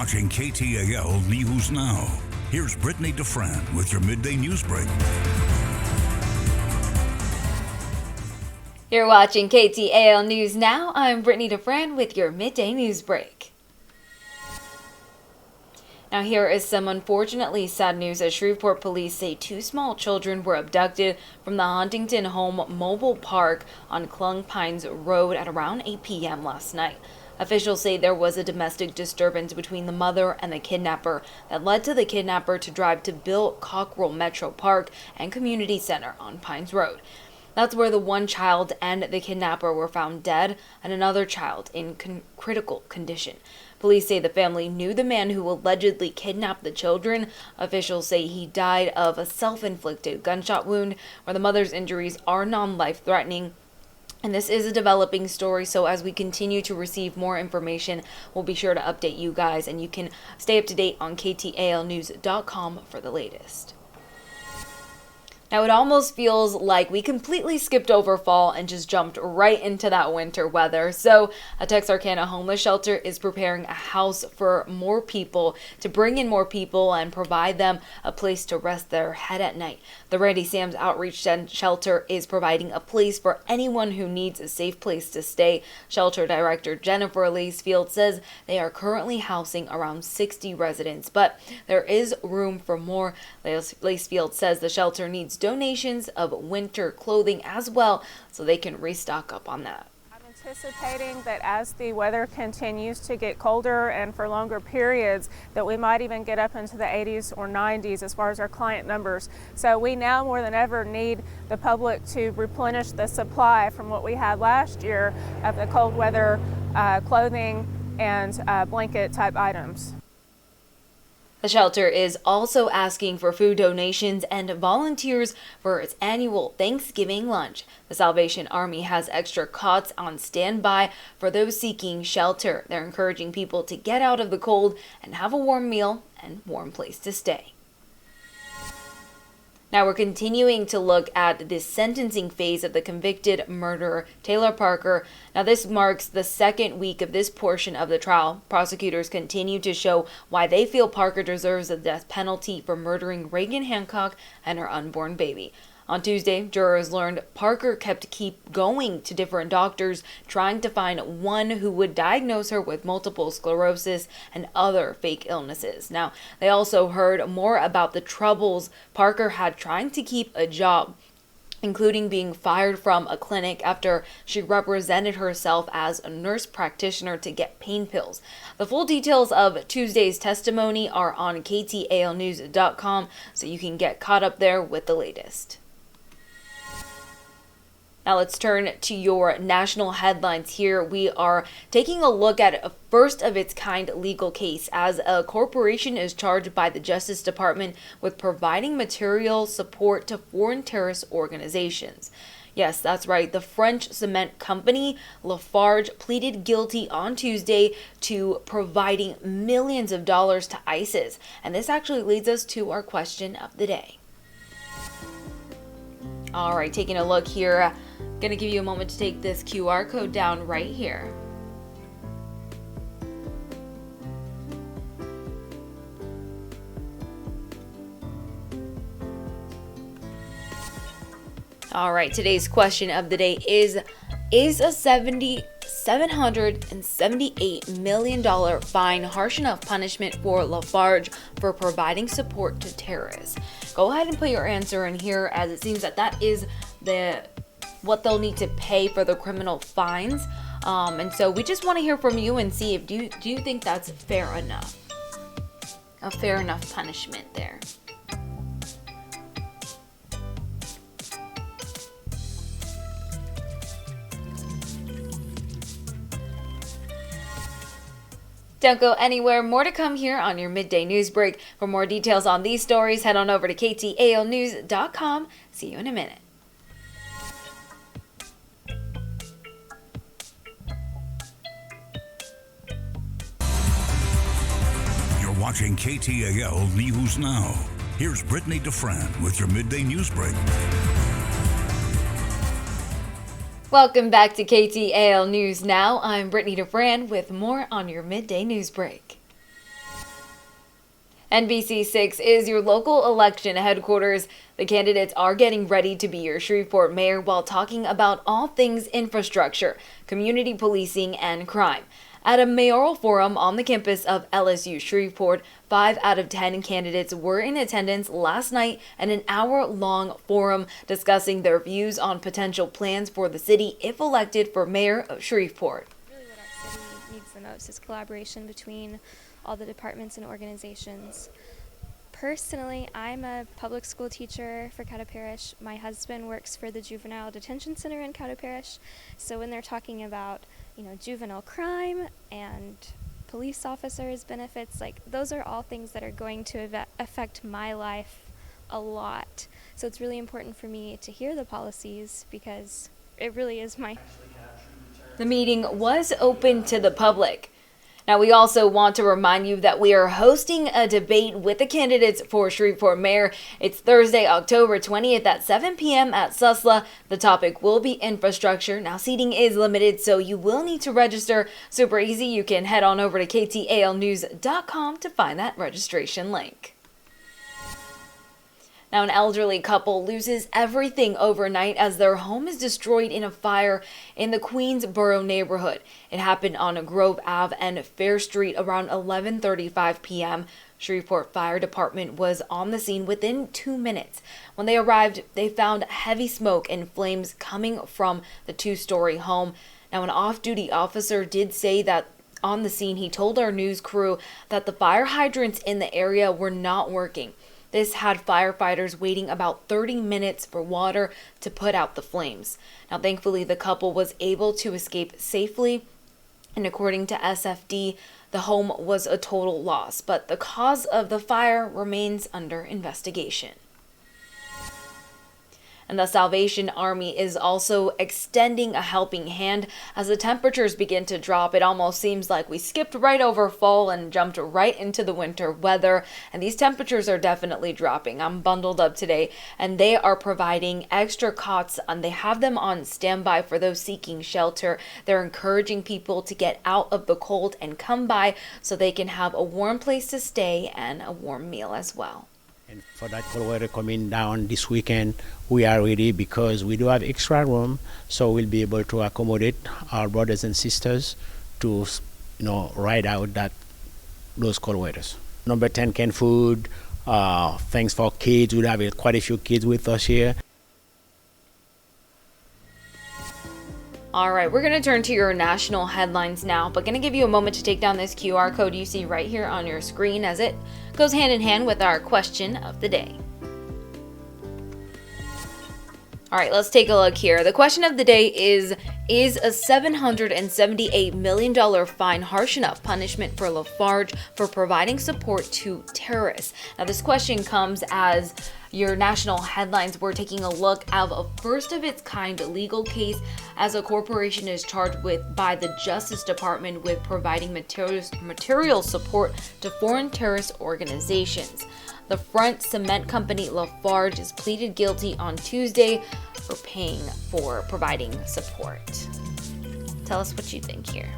watching KTAL News Now. Here's Brittany DeFran with your Midday News Break. You're watching KTAL News Now. I'm Brittany DeFran with your Midday News Break. Now here is some unfortunately sad news as Shreveport police say two small children were abducted from the Huntington Home Mobile Park on Clung Pines Road at around 8 p.m. last night. Officials say there was a domestic disturbance between the mother and the kidnapper that led to the kidnapper to drive to Bill Cockrell Metro Park and Community Center on Pines Road. That's where the one child and the kidnapper were found dead and another child in critical condition. Police say the family knew the man who allegedly kidnapped the children. Officials say he died of a self-inflicted gunshot wound, where the mother's injuries are non-life-threatening. And this is a developing story, so as we continue to receive more information, we'll be sure to update you guys, and you can stay up to date on KTALnews.com for the latest. Now, it almost feels like we completely skipped over fall and just jumped right into that winter weather. So, a Texarkana homeless shelter is preparing a house for more people, to bring in more people and provide them a place to rest their head at night. The Randy Sam's Outreach Shelter is providing a place for anyone who needs a safe place to stay. Shelter Director Jennifer Lacefield says they are currently housing around 60 residents, but there is room for more. Lacefield says the shelter needs donations of winter clothing as well, so they can restock up on that. I'm anticipating that as the weather continues to get colder and for longer periods, that we might even get up into the 80s or 90s as far as our client numbers. So we now more than ever need the public to replenish the supply from what we had last year of the cold weather clothing and blanket type items. The shelter is also asking for food donations and volunteers for its annual Thanksgiving lunch. The Salvation Army has extra cots on standby for those seeking shelter. They're encouraging people to get out of the cold and have a warm meal and warm place to stay. Now we're continuing to look at the sentencing phase of the convicted murderer, Taylor Parker. Now this marks the second week of this portion of the trial. Prosecutors continue to show why they feel Parker deserves a death penalty for murdering Reagan Hancock and her unborn baby. On Tuesday, jurors learned Parker kept going to different doctors, trying to find one who would diagnose her with multiple sclerosis and other fake illnesses. Now, they also heard more about the troubles Parker had trying to keep a job, including being fired from a clinic after she represented herself as a nurse practitioner to get pain pills. The full details of Tuesday's testimony are on KTALnews.com, so you can get caught up there with the latest. Now let's turn to your national headlines here. We are taking a look at a first-of-its-kind legal case as a corporation is charged by the Justice Department with providing material support to foreign terrorist organizations. Yes, that's right. The French cement company Lafarge pleaded guilty on Tuesday to providing millions of dollars to ISIS. And this actually leads us to our question of the day. All right, taking a look here. Going to give you a moment to take this QR code down right here. All right, today's question of the day is a $778 million fine harsh enough punishment for Lafarge for providing support to terrorists? Go ahead and put your answer in here, as it seems that is what they'll need to pay for the criminal fines. And so we just want to hear from you and see if do you think that's fair enough? A fair enough punishment there. Don't go anywhere. More to come here on your Midday News Break. For more details on these stories, head on over to KTALnews.com. See you in a minute. You're watching KTAL News Now. Here's Brittany DeFran with your Midday News Break. Welcome back to KTAL News Now. I'm Brittany DeFran with more on your Midday News Break. NBC6 is your local election headquarters. The candidates are getting ready to be your Shreveport mayor while talking about all things infrastructure, community policing, and crime. At a mayoral forum on the campus of LSU Shreveport, 5 out of 10 candidates were in attendance last night at an hour-long forum discussing their views on potential plans for the city if elected for mayor of Shreveport. Really what our city needs the most is collaboration between all the departments and organizations. Personally, I'm a public school teacher for Caddo Parish. My husband works for the Juvenile Detention Center in Caddo Parish. So when they're talking about, juvenile crime and police officers' benefits, those are all things that are going to affect my life a lot. So it's really important for me to hear the policies because it really is my... The meeting was open to the public. Now, we also want to remind you that we are hosting a debate with the candidates for Shreveport Mayor. It's Thursday, October 20th at 7 p.m. at Susla. The topic will be infrastructure. Now, seating is limited, so you will need to register. Super easy. You can head on over to ktalnews.com to find that registration link. Now, an elderly couple loses everything overnight as their home is destroyed in a fire in the Queensboro neighborhood. It happened on Grove Ave and Fair Street around 11:35 p.m. Shreveport Fire Department was on the scene within 2 minutes. When they arrived, they found heavy smoke and flames coming from the 2-story home. Now, an off-duty officer did say that on the scene, he told our news crew that the fire hydrants in the area were not working. This had firefighters waiting about 30 minutes for water to put out the flames. Now, thankfully, the couple was able to escape safely, and according to SFD, the home was a total loss, but the cause of the fire remains under investigation. And the Salvation Army is also extending a helping hand as the temperatures begin to drop. It almost seems like we skipped right over fall and jumped right into the winter weather. And these temperatures are definitely dropping. I'm bundled up today, and they are providing extra cots, and they have them on standby for those seeking shelter. They're encouraging people to get out of the cold and come by so they can have a warm place to stay and a warm meal as well. And for that cold weather coming down this weekend, we are ready because we do have extra room, so we'll be able to accommodate our brothers and sisters to, ride out those cold weathers. Number 10, canned food, things for kids. We have quite a few kids with us here. All right, we're going to turn to your national headlines now, but going to give you a moment to take down this QR code you see right here on your screen as it goes hand in hand with our question of the day. All right, let's take a look here. The question of the day is a $778 million fine harsh enough punishment for Lafarge for providing support to terrorists? Now, this question comes as your national headlines. We're taking a look at a first-of-its-kind legal case as a corporation is charged by the Justice Department with providing material support to foreign terrorist organizations. The front cement company Lafarge is pleaded guilty on Tuesday for paying for providing support. Tell us what you think here.